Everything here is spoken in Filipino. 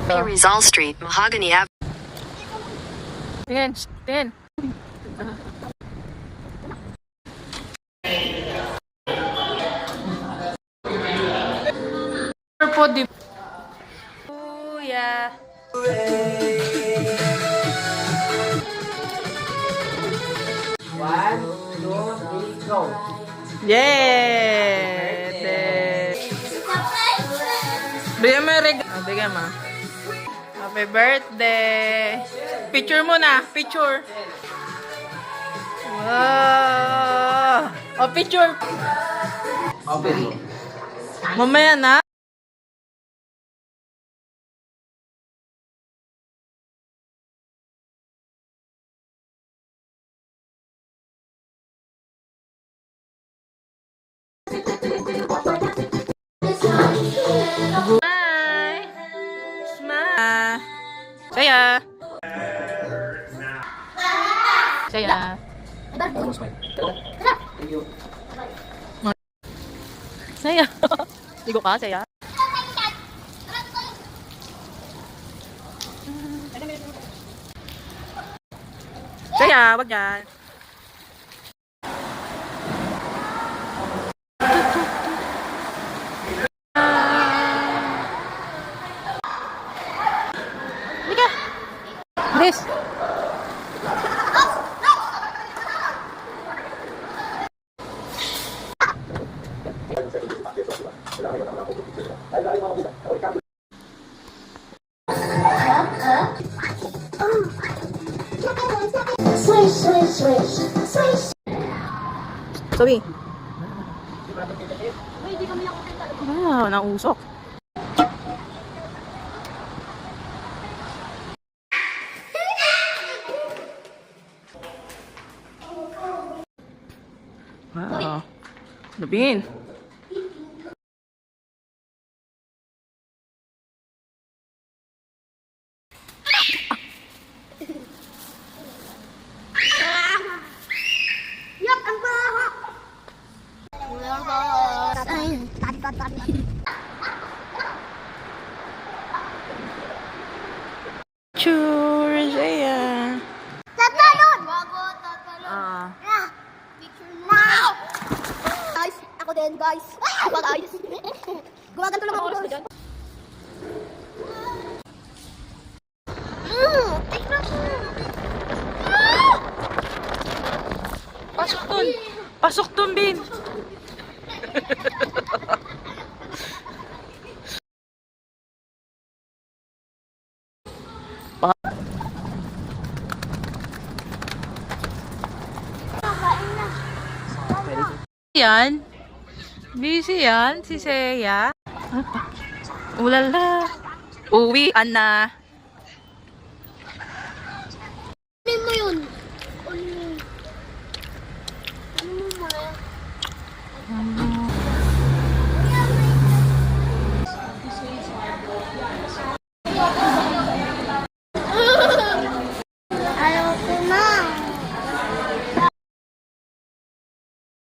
Rizal Street, Mahogany Avenue. Tingin, tingin. Po di. Kuya. One, two, three, go. Yeah! Bigyan mo yung regalo. Bigyan mo. Happy birthday! Picture mo na. Picture. Wow! Oh, picture. Open mo. Mamaya na. Smile! Smile! Saya! Saya! Saya! Ligo ka, saya? Saya, wag yan. Please. Swish, swish, swish, swish. Sorry. Wow, nausok. Wow. Lubin. Yuck, ang baho. Churaya. Tatalon! Bago, tatalon. Ah. Picture now! Guys, ako din, guys. Ako, guys. Gumaganto lang ako, guys. Tignan mo. Pasok dun. Pasok dun, Bin. Yan. Busy yan, si Seya. Ulala. Uwian na.